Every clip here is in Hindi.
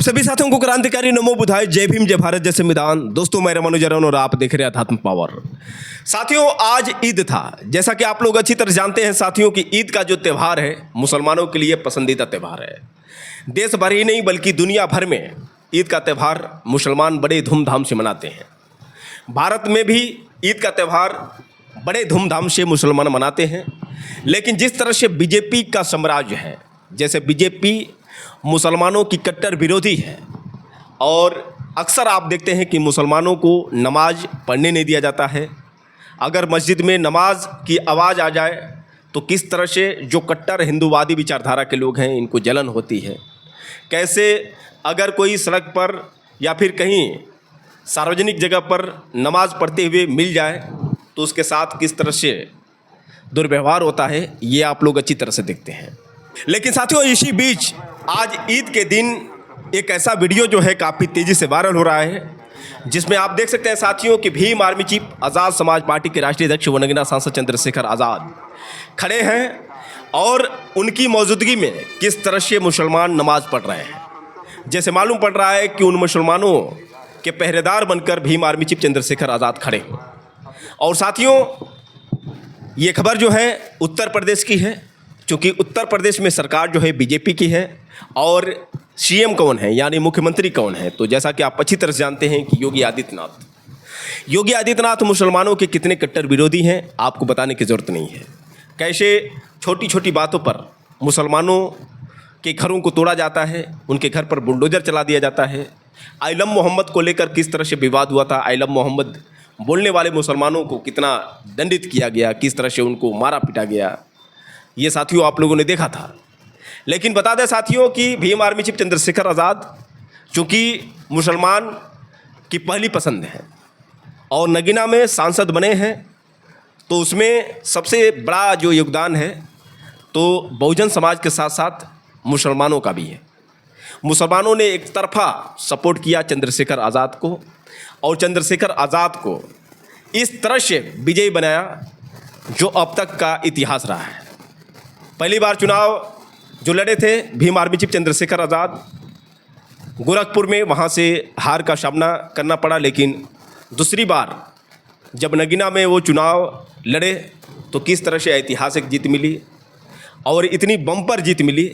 सभी साथियों को क्रांतिकारी नमो बुधाय, जय भीम, जय भारत, जय संविधान। दोस्तों मैं रमनुजरन और आप देख रहे हैं अध्यात्म पावर। साथियों आज ईद था, जैसा कि आप लोग अच्छी तरह जानते हैं साथियों कि ईद का जो त्यौहार है मुसलमानों के लिए पसंदीदा त्यौहार है। देश भर ही नहीं बल्कि दुनिया भर में ईद का त्यौहार मुसलमान बड़े धूमधाम से मनाते हैं। भारत में भी ईद का त्यौहार बड़े धूमधाम से मुसलमान मनाते हैं। लेकिन जिस तरह से बीजेपी का साम्राज्य है, जैसे बीजेपी मुसलमानों की कट्टर विरोधी है और अक्सर आप देखते हैं कि मुसलमानों को नमाज पढ़ने नहीं दिया जाता है। अगर मस्जिद में नमाज की आवाज़ आ जाए तो किस तरह से जो कट्टर हिंदूवादी विचारधारा के लोग हैं इनको जलन होती है। कैसे अगर कोई सड़क पर या फिर कहीं सार्वजनिक जगह पर नमाज पढ़ते हुए मिल जाए तो उसके साथ किस तरह से दुर्व्यवहार होता है, ये आप लोग अच्छी तरह से देखते हैं। लेकिन साथियों इसी बीच आज ईद के दिन एक ऐसा वीडियो जो है काफ़ी तेज़ी से वायरल हो रहा है, जिसमें आप देख सकते हैं साथियों कि भीम आर्मी चीफ आज़ाद समाज पार्टी के राष्ट्रीय अध्यक्ष व नगीना सांसद चंद्रशेखर आज़ाद खड़े हैं और उनकी मौजूदगी में किस तरह से मुसलमान नमाज पढ़ रहे हैं। जैसे मालूम पड़ रहा है कि उन मुसलमानों के पहरेदार बनकर भीम आर्मी चीफ चंद्रशेखर आज़ाद खड़े हैं। और साथियों ये खबर जो है उत्तर प्रदेश की है, क्योंकि उत्तर प्रदेश में सरकार जो है बीजेपी की है और सीएम कौन है यानी मुख्यमंत्री कौन है, तो जैसा कि आप अच्छी तरह से जानते हैं कि योगी आदित्यनाथ मुसलमानों के कितने कट्टर विरोधी हैं आपको बताने की ज़रूरत नहीं है। कैसे छोटी छोटी बातों पर मुसलमानों के घरों को तोड़ा जाता है, उनके घर पर बुलडोजर चला दिया जाता है। आइलम मोहम्मद को लेकर किस तरह से विवाद हुआ था, आइलम मोहम्मद बोलने वाले मुसलमानों को कितना दंडित किया गया, किस तरह से उनको मारा पीटा गया, ये साथियों आप लोगों ने देखा था। लेकिन बता दें साथियों कि भीम आर्मी चीफ चंद्रशेखर आज़ाद चूँकि मुसलमान की पहली पसंद है और नगीना में सांसद बने हैं, तो उसमें सबसे बड़ा जो योगदान है तो बहुजन समाज के साथ साथ मुसलमानों का भी है। मुसलमानों ने एक तरफा सपोर्ट किया चंद्रशेखर आज़ाद को और चंद्रशेखर आज़ाद को इस तरह से विजयी बनाया जो अब तक का इतिहास रहा है। पहली बार चुनाव जो लड़े थे भीम आर्मी चीफ चंद्रशेखर आज़ाद, गोरखपुर में वहाँ से हार का सामना करना पड़ा। लेकिन दूसरी बार जब नगीना में वो चुनाव लड़े तो किस तरह से ऐतिहासिक जीत मिली और इतनी बम्पर जीत मिली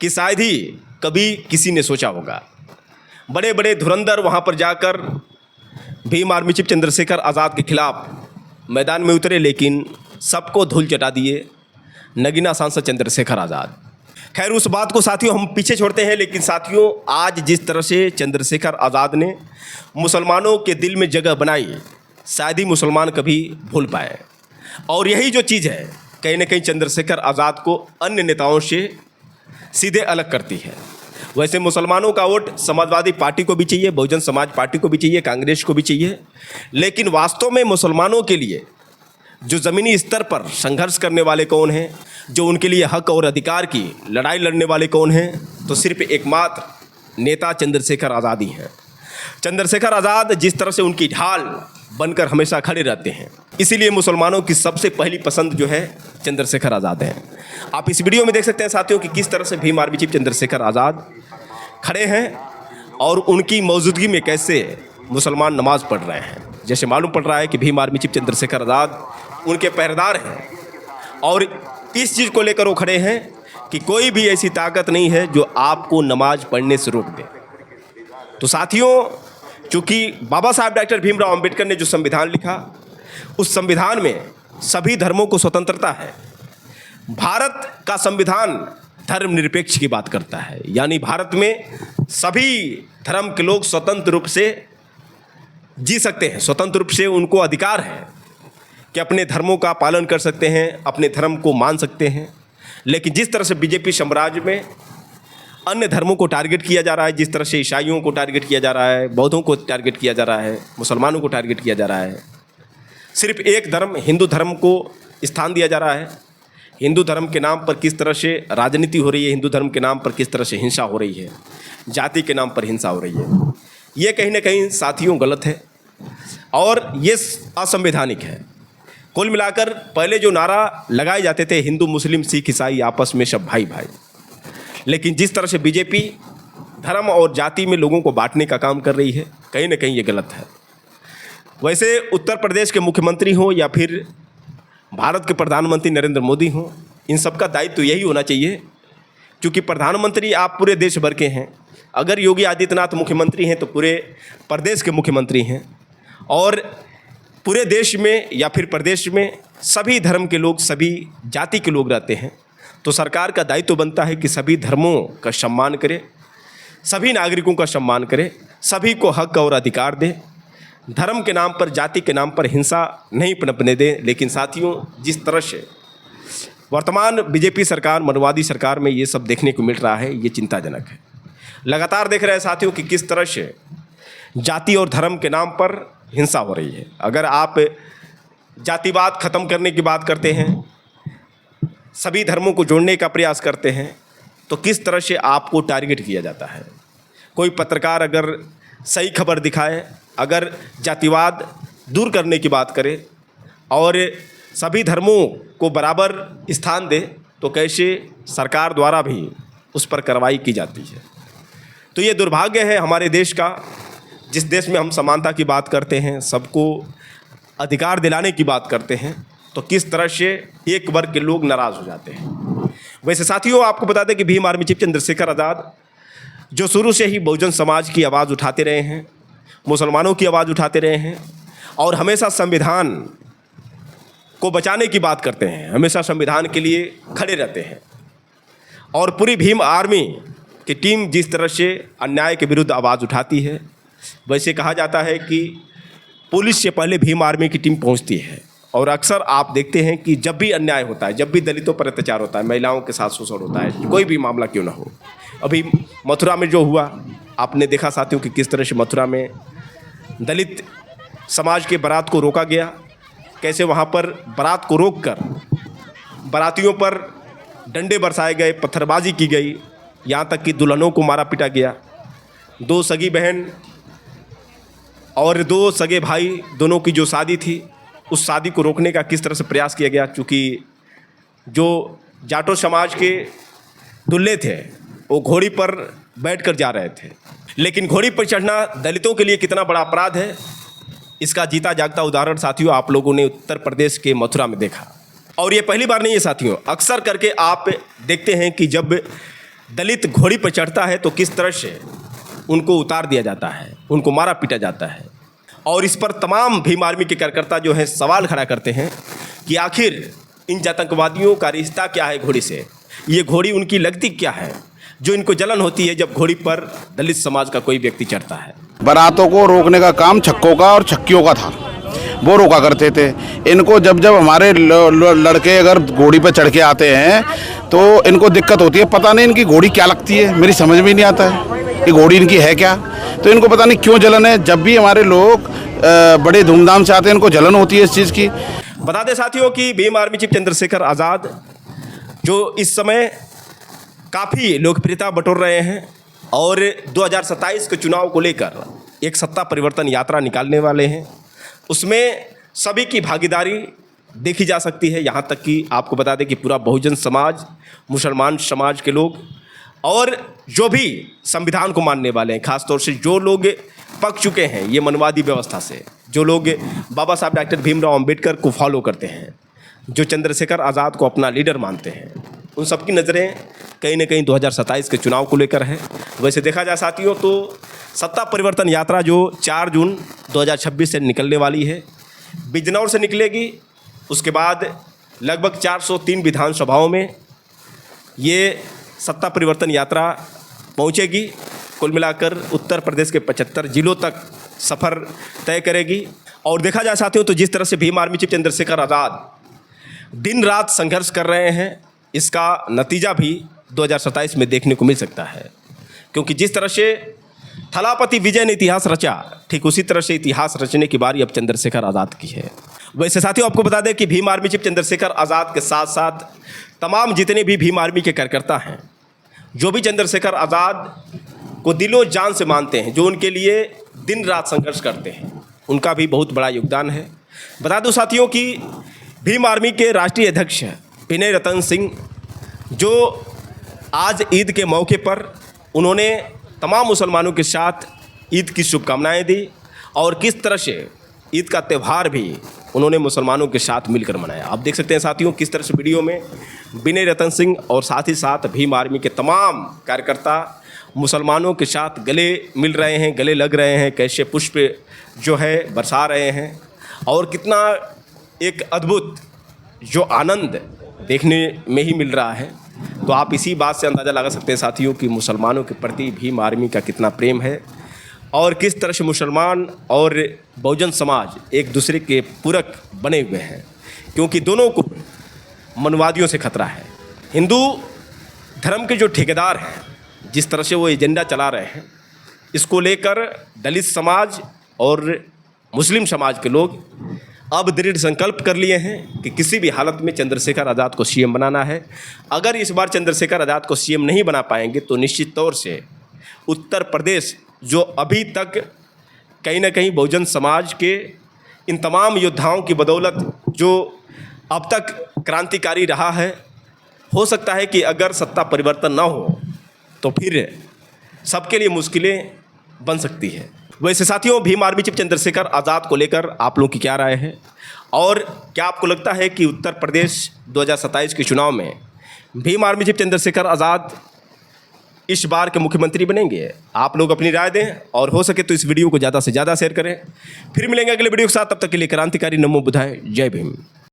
कि शायद ही कभी किसी ने सोचा होगा। बड़े बड़े धुरंधर वहाँ पर जाकर भीम आर्मी चीफ चंद्रशेखर आज़ाद के खिलाफ मैदान में उतरे, लेकिन सबको धूल चटा दिए नगीना सांसद चंद्रशेखर आज़ाद। खैर उस बात को साथियों हम पीछे छोड़ते हैं। लेकिन साथियों आज जिस तरह से चंद्रशेखर आज़ाद ने मुसलमानों के दिल में जगह बनाई शायद ही मुसलमान कभी भूल पाए। और यही जो चीज़ है कहीं ना कहीं चंद्रशेखर आज़ाद को अन्य नेताओं से सीधे अलग करती है। वैसे मुसलमानों का वोट समाजवादी पार्टी को भी चाहिए, बहुजन समाज पार्टी को भी चाहिए, कांग्रेस को भी चाहिए। लेकिन वास्तव में मुसलमानों के लिए जो ज़मीनी स्तर पर संघर्ष करने वाले कौन हैं, जो उनके लिए हक और अधिकार की लड़ाई लड़ने वाले कौन हैं, तो सिर्फ एकमात्र नेता चंद्रशेखर आज़ाद ही हैं। चंद्रशेखर आज़ाद जिस तरह से उनकी ढाल बनकर हमेशा खड़े रहते हैं, इसीलिए मुसलमानों की सबसे पहली पसंद जो है चंद्रशेखर आज़ाद हैं। आप इस वीडियो में देख सकते हैं साथियों कि किस तरह से भीम आर्मी चीफ चंद्रशेखर आज़ाद खड़े हैं और उनकी मौजूदगी में कैसे मुसलमान नमाज पढ़ रहे हैं। जैसे मालूम पड़ रहा है कि भीम आर्मी चीफ चंद्रशेखर आज़ाद उनके पहरेदार हैं और इस चीज़ को लेकर वो खड़े हैं कि कोई भी ऐसी ताकत नहीं है जो आपको नमाज पढ़ने से रोक दे। तो साथियों चूँकि बाबा साहब डॉक्टर भीमराव अंबेडकर ने जो संविधान लिखा, उस संविधान में सभी धर्मों को स्वतंत्रता है। भारत का संविधान धर्मनिरपेक्ष की बात करता है, यानी भारत में सभी धर्म के लोग स्वतंत्र रूप से जी सकते हैं, स्वतंत्र रूप से उनको अधिकार है कि अपने धर्मों का पालन कर सकते हैं, अपने धर्म को मान सकते हैं। लेकिन जिस तरह से बीजेपी साम्राज्य में अन्य धर्मों को टारगेट किया जा रहा है, जिस तरह से ईसाइयों को टारगेट किया जा रहा है, बौद्धों को टारगेट किया जा रहा है, मुसलमानों को टारगेट किया जा रहा है, सिर्फ एक धर्म हिंदू धर्म को स्थान दिया जा रहा है। हिंदू धर्म के नाम पर किस तरह से राजनीति हो रही है, हिंदू धर्म के नाम पर किस तरह से हिंसा हो रही है, जाति के नाम पर हिंसा हो रही है, ये कहीं ना कहीं साथियों गलत है और ये असंवैधानिक है। कुल मिलाकर पहले जो नारा लगाए जाते थे हिंदू मुस्लिम सिख ईसाई आपस में सब भाई भाई, लेकिन जिस तरह से बीजेपी धर्म और जाति में लोगों को बांटने का काम कर रही है, कहीं ना कहीं ये गलत है। वैसे उत्तर प्रदेश के मुख्यमंत्री हों या फिर भारत के प्रधानमंत्री नरेंद्र मोदी हों, इन सब का दायित्व तो यही होना चाहिए, क्योंकि प्रधानमंत्री आप पूरे देश भर के हैं। अगर योगी आदित्यनाथ मुख्यमंत्री हैं तो पूरे प्रदेश के मुख्यमंत्री हैं, और पूरे देश में या फिर प्रदेश में सभी धर्म के लोग, सभी जाति के लोग रहते हैं। तो सरकार का दायित्व तो बनता है कि सभी धर्मों का सम्मान करे, सभी नागरिकों का सम्मान करे, सभी को हक और अधिकार दे, धर्म के नाम पर, जाति के नाम पर हिंसा नहीं पनपने दें। लेकिन साथियों, जिस तरह से वर्तमान बीजेपी सरकार, मनुवादी सरकार में ये सब देखने को मिल रहा है, ये चिंताजनक है। लगातार देख रहे हैं साथियों कि किस तरह से जाति और धर्म के नाम पर हिंसा हो रही है। अगर आप जातिवाद खत्म करने की बात करते हैं, सभी धर्मों को जोड़ने का प्रयास करते हैं, तो किस तरह से आपको टारगेट किया जाता है। कोई पत्रकार अगर सही खबर दिखाए, अगर जातिवाद दूर करने की बात करे और सभी धर्मों को बराबर स्थान दे, तो कैसे सरकार द्वारा भी उस पर कार्रवाई की जाती है। तो ये दुर्भाग्य है हमारे देश का, जिस देश में हम समानता की बात करते हैं, सबको अधिकार दिलाने की बात करते हैं, तो किस तरह से एक वर्ग के लोग नाराज़ हो जाते हैं। वैसे साथियों, आपको बता दें कि भीम आर्मी चीफ चंद्रशेखर आज़ाद जो शुरू से ही बहुजन समाज की आवाज़ उठाते रहे हैं, मुसलमानों की आवाज़ उठाते रहे हैं, और हमेशा संविधान को बचाने की बात करते हैं, हमेशा संविधान के लिए खड़े रहते हैं। और पूरी भीम आर्मी की टीम जिस तरह से अन्याय के विरुद्ध आवाज़ उठाती है, वैसे कहा जाता है कि पुलिस से पहले भीम आर्मी की टीम पहुंचती है। और अक्सर आप देखते हैं कि जब भी अन्याय होता है, जब भी दलितों पर अत्याचार होता है, महिलाओं के साथ शोषण होता है, कोई भी मामला क्यों ना हो, अभी मथुरा में जो हुआ आपने देखा साथियों कि किस तरह से मथुरा में दलित समाज के बारात को रोका गया, कैसे वहाँ पर बारात को रोककर बारातियों पर डंडे बरसाए गए, पत्थरबाजी की गई, यहाँ तक कि दुल्हनों को मारा पीटा गया। 2 सगी बहन और 2 सगे भाई, दोनों की जो शादी थी, उस शादी को रोकने का किस तरह से प्रयास किया गया। चूँकि जो जाटो समाज के दूल्हे थे वो घोड़ी पर बैठकर जा रहे थे, लेकिन घोड़ी पर चढ़ना दलितों के लिए कितना बड़ा अपराध है, इसका जीता जागता उदाहरण साथियों आप लोगों ने उत्तर प्रदेश के मथुरा में देखा। और ये पहली बार नहीं है साथियों, अक्सर करके आप देखते हैं कि जब दलित घोड़ी पर चढ़ता है तो किस तरह से उनको उतार दिया जाता है, उनको मारा पीटा जाता है। और इस पर तमाम भीम आर्मी के कार्यकर्ता जो हैं सवाल खड़ा करते हैं कि आखिर इन आतंकवादियों का रिश्ता क्या है घोड़ी से, ये घोड़ी उनकी लगती क्या है जो इनको जलन होती है जब घोड़ी पर दलित समाज का कोई व्यक्ति चढ़ता है। बारातों को रोकने का काम छक्कों का और छक्कियों का था, वो रोका करते थे। इनको जब हमारे लड़के अगर घोड़ी पर चढ़ के आते हैं तो इनको दिक्कत होती है, पता नहीं इनकी घोड़ी क्या लगती है, मेरी समझ में नहीं आता है कि घोड़ी इनकी है क्या, तो इनको पता नहीं क्यों जलन है। जब भी हमारे लोग बड़े धूमधाम से आते हैं, इनको जलन होती है इस चीज़ की। बता दें साथियों कि भीम आर्मी चीफ चंद्रशेखर आज़ाद जो इस समय काफ़ी लोकप्रियता बटोर रहे हैं और 2027 के चुनाव को लेकर एक सत्ता परिवर्तन यात्रा निकालने वाले हैं, उसमें सभी की भागीदारी देखी जा सकती है। यहाँ तक कि आपको बता दें कि पूरा बहुजन समाज, मुसलमान समाज के लोग और जो भी संविधान को मानने वाले हैं, खासतौर से जो लोग पक चुके हैं ये मनवादी व्यवस्था से, जो लोग बाबा साहब डॉक्टर भीमराव अंबेडकर को फॉलो करते हैं, जो चंद्रशेखर आज़ाद को अपना लीडर मानते हैं, उन सबकी नज़रें कहीं ना कहीं 2027 के चुनाव को लेकर है। वैसे देखा जाए साथियों तो सत्ता परिवर्तन यात्रा जो 4 जून 2026 से निकलने वाली है, बिजनौर से निकलेगी, उसके बाद लगभग 403 विधानसभाओं में ये सत्ता परिवर्तन यात्रा पहुंचेगी। कुल मिलाकर उत्तर प्रदेश के 75 जिलों तक सफ़र तय करेगी। और देखा जाए साथियों तो जिस तरह से भीम आर्मी चीफ चंद्रशेखर आज़ाद दिन रात संघर्ष कर रहे हैं, इसका नतीजा भी 2027 में देखने को मिल सकता है, क्योंकि जिस तरह से थलापति विजय ने इतिहास रचा, ठीक उसी तरह से इतिहास रचने की बारी अब चंद्रशेखर आज़ाद की है। वैसे साथियों आपको बता दें कि भीम आर्मी चीफ चंद्रशेखर आज़ाद के साथ साथ तमाम जितने भी भीम आर्मी के कार्यकर्ता हैं, जो भी चंद्रशेखर आज़ाद को दिलो जान से मानते हैं, जो उनके लिए दिन रात संघर्ष करते हैं, उनका भी बहुत बड़ा योगदान है। बता दूं साथियों कि भीम आर्मी के राष्ट्रीय अध्यक्ष विनय रतन सिंह जो आज ईद के मौके पर उन्होंने तमाम मुसलमानों के साथ ईद की शुभकामनाएं दी और किस तरह से ईद का त्यौहार भी उन्होंने मुसलमानों के साथ मिलकर मनाया। आप देख सकते हैं साथियों किस तरह से वीडियो में विनय रतन सिंह और साथ ही साथ भीम आर्मी के तमाम कार्यकर्ता मुसलमानों के साथ गले मिल रहे हैं, गले लग रहे हैं, कैसे पुष्प जो है बरसा रहे हैं और कितना एक अद्भुत जो आनंद देखने में ही मिल रहा है। तो आप इसी बात से अंदाज़ा लगा सकते हैं साथियों कि मुसलमानों के प्रति भीम आर्मी का कितना प्रेम है और किस तरह से मुसलमान और बहुजन समाज एक दूसरे के पूरक बने हुए हैं, क्योंकि दोनों को मनवादियों से खतरा है। हिंदू धर्म के जो ठेकेदार हैं, जिस तरह से वो एजेंडा चला रहे हैं, इसको लेकर दलित समाज और मुस्लिम समाज के लोग अब दृढ़ संकल्प कर लिए हैं कि किसी भी हालत में चंद्रशेखर आज़ाद को सीएम बनाना है। अगर इस बार चंद्रशेखर आज़ाद को सीएम नहीं बना पाएंगे तो निश्चित तौर से उत्तर प्रदेश जो अभी तक कहीं ना कहीं बहुजन समाज के इन तमाम योद्धाओं की बदौलत जो अब तक क्रांतिकारी रहा है, हो सकता है कि अगर सत्ता परिवर्तन ना हो तो फिर सबके लिए मुश्किलें बन सकती है। वैसे साथियों, भीम आर्मी चीफ चंद्रशेखर आज़ाद को लेकर आप लोगों की क्या राय है और क्या आपको लगता है कि उत्तर प्रदेश 2027 के चुनाव में भीम आर्मी चीफ चंद्रशेखर आज़ाद इस बार के मुख्यमंत्री बनेंगे? आप लोग अपनी राय दें और हो सके तो इस वीडियो को ज़्यादा से ज़्यादा शेयर करें। फिर मिलेंगे अगले वीडियो के साथ, तब तक के लिए क्रांतिकारी नमो बुधाय, जय भीम।